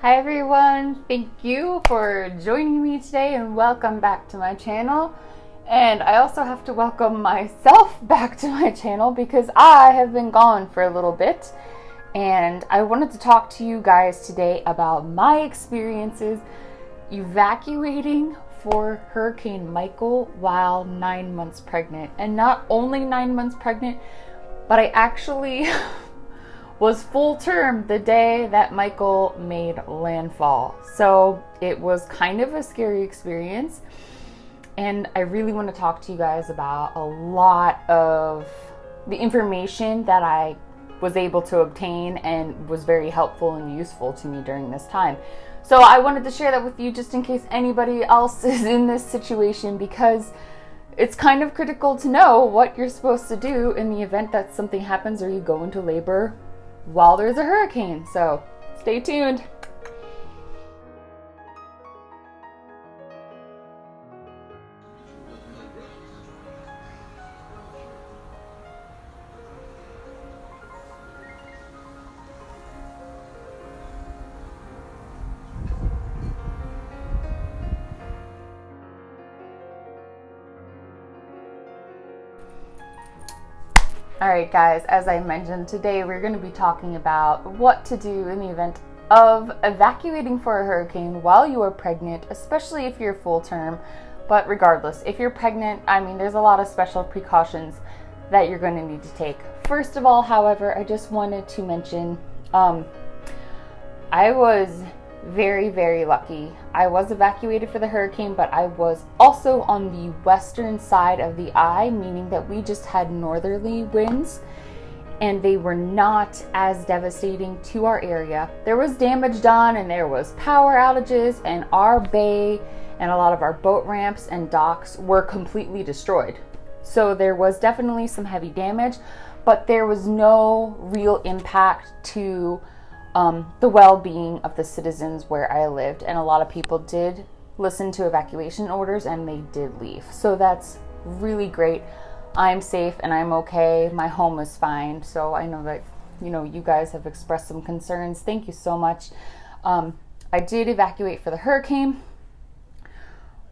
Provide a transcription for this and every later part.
Hi everyone, thank you for joining me today and welcome back to my channel. And I also have to welcome myself back to my channel because I have been gone for a little bit. And I wanted to talk to you guys today about my experiences evacuating for Hurricane Michael while 9 months pregnant. And not only 9 months pregnant, but I actually was full term the day that Michael made landfall. So it was kind of a scary experience. And I really want to talk to you guys about a lot of the information that I was able to obtain and was very helpful and useful to me during this time. So I wanted to share that with you just in case anybody else is in this situation, because it's kind of critical to know what you're supposed to do in the event that something happens or you go into labor while there's a hurricane. So stay tuned. Alright guys, as I mentioned, today we're going to be talking about what to do in the event of evacuating for a hurricane while you are pregnant, especially if you're full term. But regardless, if you're pregnant, I mean, there's a lot of special precautions that you're going to need to take. First of all, however, I just wanted to mention, I was very lucky. I was evacuated for the hurricane, but I was also on the western side of the eye, meaning that we just had northerly winds and they were not as devastating to our area. There was damage done and there was power outages, and our bay and a lot of our boat ramps and docks were completely destroyed. So there was definitely some heavy damage, but there was no real impact to the well-being of the citizens where I lived. And a lot of people did listen to evacuation orders and they did leave. So that's really great. I'm safe and I'm okay. My home is fine. So I know that, you guys have expressed some concerns. Thank you so much. I did evacuate for the hurricane.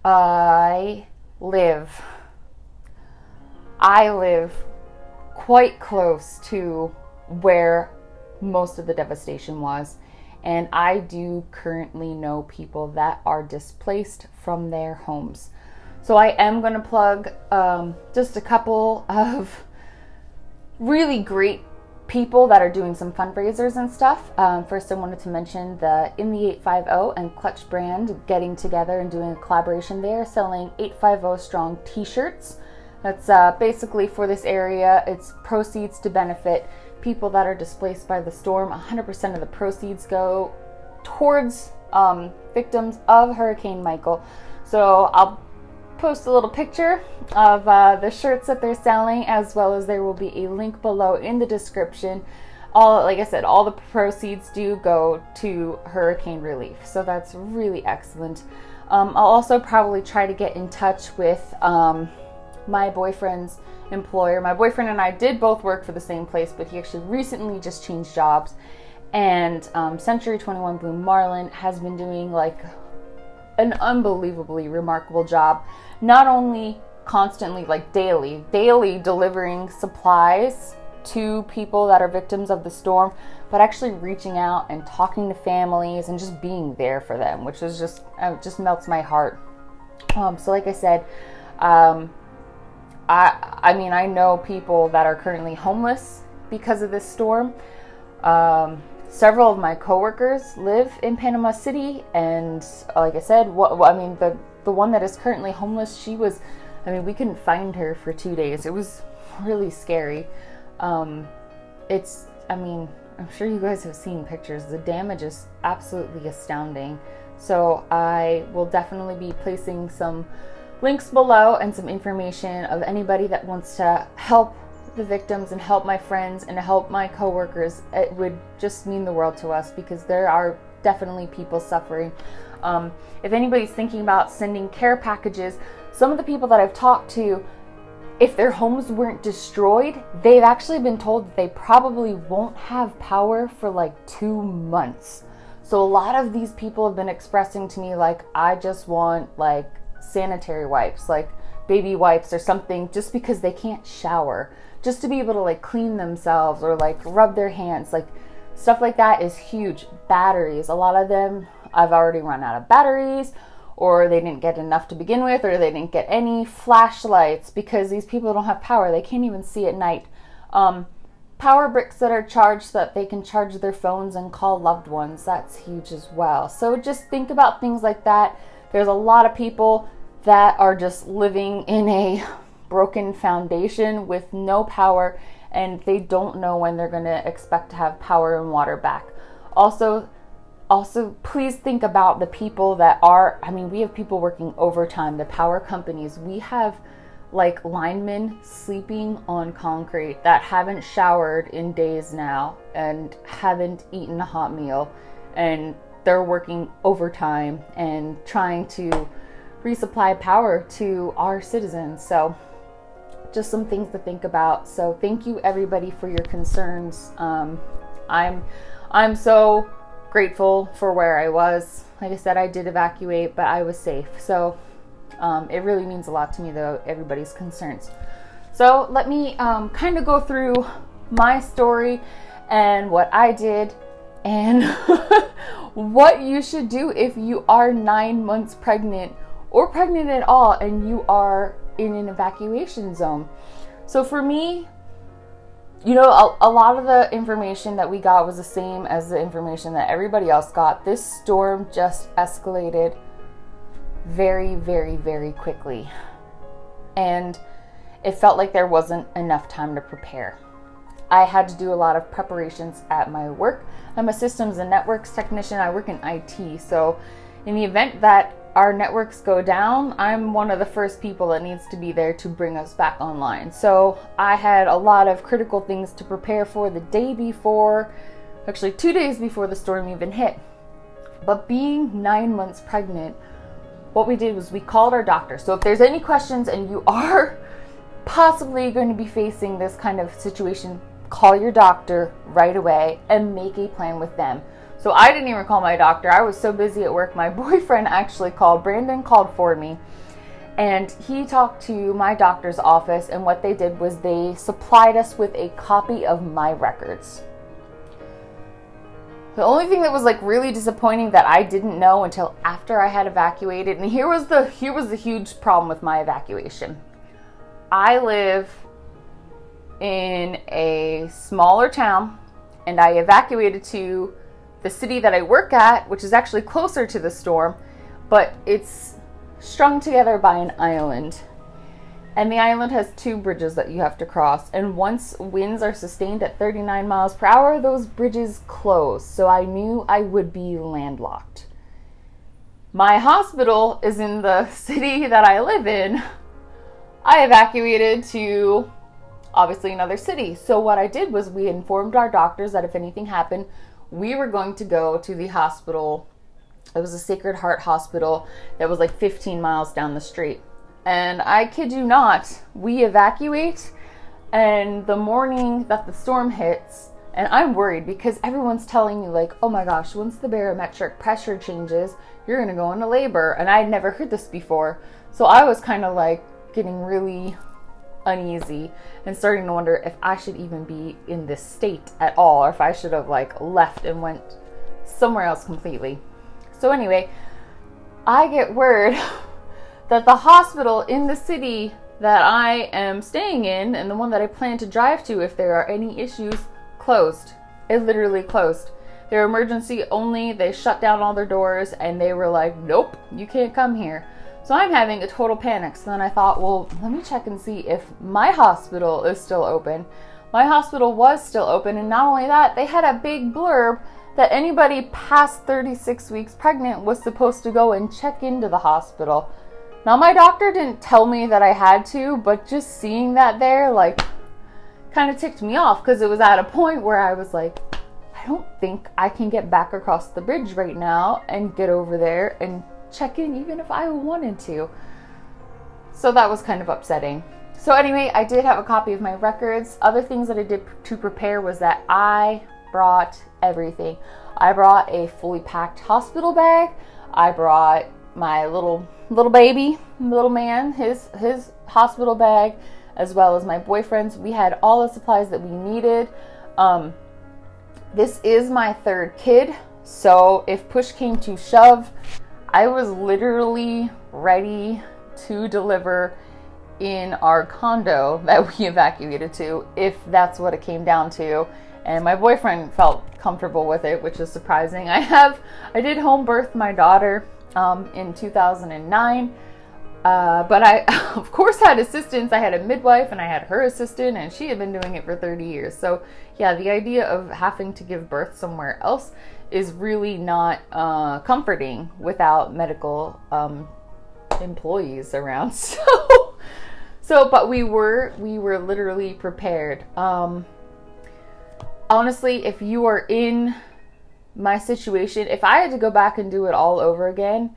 I live quite close to where most of the devastation was, and I do currently know people that are displaced from their homes. So I am going to plug just a couple of really great people that are doing some fundraisers and stuff. First, I wanted to mention the In the 850 and Clutch brand getting together and doing a collaboration. They are selling 850 strong t-shirts. That's basically for this area. It's proceeds to benefit people that are displaced by the storm. 100% of the proceeds go towards victims of Hurricane Michael. So I'll post a little picture of the shirts that they're selling, as well as there will be a link below in the description. Like I said, all the proceeds do go to hurricane relief. So that's really excellent. I'll also probably try to get in touch with my boyfriend's employer. My boyfriend and I did both work for the same place, but he actually recently just changed jobs. And Century 21 Bloom Marlin has been doing like an unbelievably remarkable job, not only constantly, like daily delivering supplies to people that are victims of the storm, but actually reaching out and talking to families and just being there for them, which is just melts my heart. So like I said, I mean, I know people that are currently homeless because of this storm. Several of my coworkers live in Panama City, and like I said, the one that is currently homeless, we couldn't find her for 2 days. It was really scary. I'm sure you guys have seen pictures. The damage is absolutely astounding. So I will definitely be placing some links below and some information of anybody that wants to help the victims and help my friends and help my coworkers. It would just mean the world to us, because there are definitely people suffering. If anybody's thinking about sending care packages, some of the people that I've talked to, if their homes weren't destroyed, they've actually been told that they probably won't have power for like 2 months. So a lot of these people have been expressing to me like, I just want like sanitary wipes, like baby wipes or something, just because they can't shower, just to be able to like clean themselves or like rub their hands. Like stuff like that is huge. Batteries, a lot of them, I've already run out of batteries, or they didn't get enough to begin with, or they didn't get any flashlights because these people don't have power. They can't even see at night. Power bricks that are charged so that they can charge their phones and call loved ones. That's huge as well. So just think about things like that. There's a lot of people that are just living in a broken foundation with no power, and they don't know when they're going to expect to have power and water back. Also, please think about the people that are, I mean, we have people working overtime, the power companies. We have like linemen sleeping on concrete that haven't showered in days now and haven't eaten a hot meal, and they're working overtime and trying to resupply power to our citizens. So just some things to think about. So thank you everybody for your concerns. I'm so grateful for where I was. Like I said, I did evacuate, but I was safe. So it really means a lot to me, though, everybody's concerns. So let me kind of go through my story and what I did and what you should do if you are 9 months pregnant or pregnant at all and you are in an evacuation zone. So for me, you know, a lot of the information that we got was the same as the information that everybody else got. This storm just escalated very, very, very quickly. And it felt like there wasn't enough time to prepare. I had to do a lot of preparations at my work. I'm a systems and networks technician. I work in IT. So in the event that our networks go down, I'm one of the first people that needs to be there to bring us back online. So I had a lot of critical things to prepare for the day before, actually 2 days before the storm even hit. But being 9 months pregnant, what we did was we called our doctor. So if there's any questions and you are possibly going to be facing this kind of situation, call your doctor right away and make a plan with them. So I didn't even call my doctor. I was so busy at work. My boyfriend actually called. Brandon called for me. And he talked to my doctor's office, and what they did was they supplied us with a copy of my records. The only thing that was like really disappointing that I didn't know until after I had evacuated, and here was the huge problem with my evacuation. I live in a smaller town, and I evacuated to the city that I work at, which is actually closer to the storm, but it's strung together by an island. And the island has 2 bridges that you have to cross. And once winds are sustained at 39 miles per hour, those bridges close. So I knew I would be landlocked. My hospital is in the city that I live in. I evacuated to obviously another city. So what I did was we informed our doctors that if anything happened, we were going to go to the hospital. It was a Sacred Heart hospital that was like 15 miles down the street. And I kid you not, we evacuate, and the morning that the storm hits, and I'm worried because everyone's telling me like, oh my gosh, once the barometric pressure changes, you're going to go into labor. And I'd never heard this before. So I was kind of like getting really uneasy and starting to wonder if I should even be in this state at all, or if I should have like left and went somewhere else completely. So anyway, I get word that the hospital in the city that I am staying in, and the one that I plan to drive to if there are any issues, closed. It literally closed. They're emergency only. They shut down all their doors, and they were like, nope, you can't come here. So I'm having a total panic. So then I thought, well, let me check and see if my hospital is still open. My hospital was still open, and not only that, they had a big blurb that anybody past 36 weeks pregnant was supposed to go and check into the hospital. Now, my doctor didn't tell me that I had to, but just seeing that there, like, kind of ticked me off, because it was at a point where I was like, I don't think I can get back across the bridge right now and get over there and check in even if I wanted to. So that was kind of upsetting. So anyway, I did have a copy of my records. Other things that I did to prepare was that I brought everything. I brought a fully packed hospital bag. I brought my little baby, little man, his hospital bag, as well as my boyfriend's. We had all the supplies that we needed. This is my third kid, so if push came to shove, I was literally ready to deliver in our condo that we evacuated to, if that's what it came down to. And my boyfriend felt comfortable with it, which is surprising. I did home birth my daughter in 2009, but I of course had assistance. I had a midwife and I had her assistant, and she had been doing it for 30 years. So yeah, the idea of having to give birth somewhere else is really not comforting without medical employees around. But we were literally prepared. Honestly, if you are in my situation, if I had to go back and do it all over again,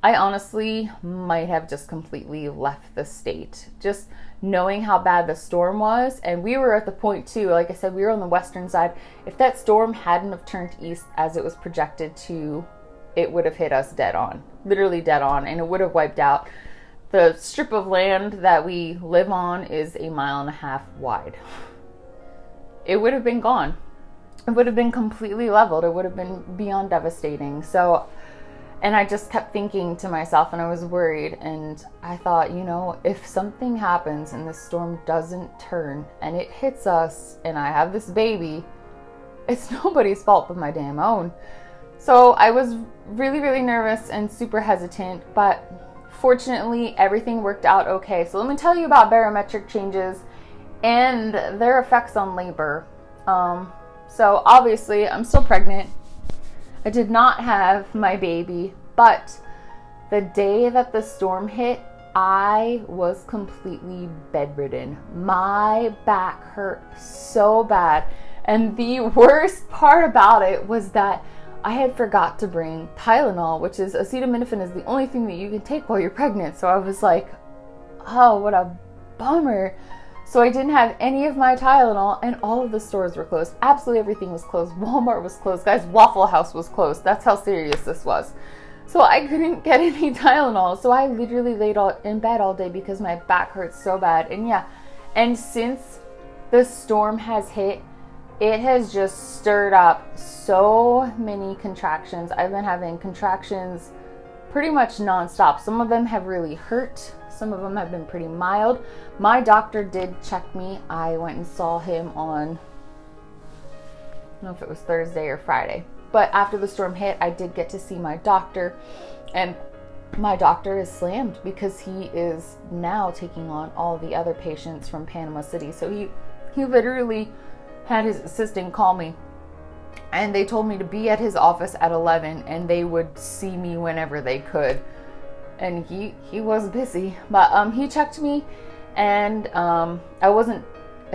I honestly might have just completely left the state. Just knowing how bad the storm was. And we were at the point too, like I said, we were on the western side. If that storm hadn't have turned east as it was projected to, it would have hit us dead on, literally dead on, and it would have wiped out. The strip of land that we live on is 1.5 miles wide. It would have been gone. It would have been completely leveled. It would have been beyond devastating. So, and I just kept thinking to myself, and I was worried, and I thought, you know, if something happens and this storm doesn't turn and it hits us and I have this baby, it's nobody's fault but my damn own. So I was really, really nervous and super hesitant, but fortunately everything worked out okay. So let me tell you about barometric changes and their effects on labor. So obviously I'm still pregnant. I did not have my baby, but the day that the storm hit, I was completely bedridden. My back hurt so bad. And the worst part about it was that I had forgot to bring Tylenol, which is acetaminophen, is the only thing that you can take while you're pregnant. So I was like, oh, what a bummer. So I didn't have any of my Tylenol, and all of the stores were closed. Absolutely everything was closed. Walmart was closed. Guys, Waffle House was closed. That's how serious this was. So I couldn't get any Tylenol. So I literally laid in bed all day because my back hurt so bad. And yeah, and since the storm has hit, it has just stirred up so many contractions. I've been having contractions pretty much nonstop. Some of them have really hurt. Some of them have been pretty mild. My doctor did check me. I went and saw him on, I don't know if it was Thursday or Friday. But after the storm hit, I did get to see my doctor. And my doctor is slammed because he is now taking on all the other patients from Panama City. So he literally had his assistant call me. And they told me to be at his office at 11 and they would see me whenever they could. And he was busy, but he checked me, and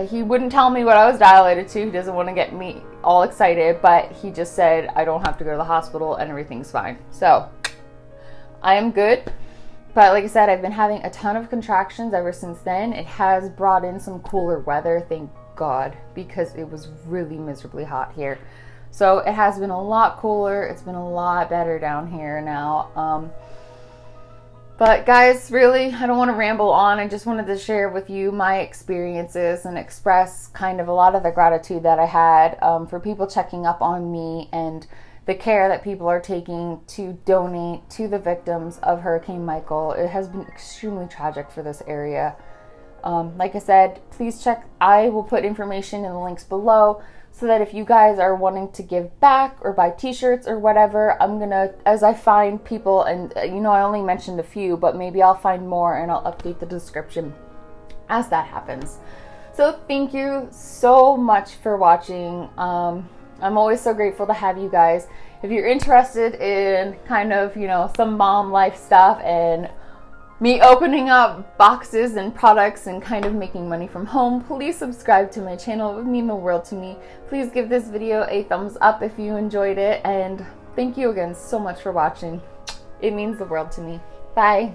he wouldn't tell me what I was dilated to. He doesn't want to get me all excited, but he just said I don't have to go to the hospital and everything's fine. So I am good. But like I said, I've been having a ton of contractions ever since then. It has brought in some cooler weather, thank God, because it was really miserably hot here. So it has been a lot cooler. It's been a lot better down here now. But guys, really, I don't want to ramble on. I just wanted to share with you my experiences and express kind of a lot of the gratitude that I had for people checking up on me and the care that people are taking to donate to the victims of Hurricane Michael. It has been extremely tragic for this area. Like I said, please check. I will put information in the links below so that if you guys are wanting to give back or buy t-shirts or whatever, I'm gonna, as I find people, and you know I only mentioned a few, but maybe I'll find more and I'll update the description as that happens. So thank you so much for watching. I'm always so grateful to have you guys. If you're interested in kind of, you know, some mom life stuff and me opening up boxes and products and kind of making money from home, please subscribe to my channel. It would mean the world to me. Please give this video a thumbs up if you enjoyed it, and thank you again so much for watching. It means the world to me. Bye.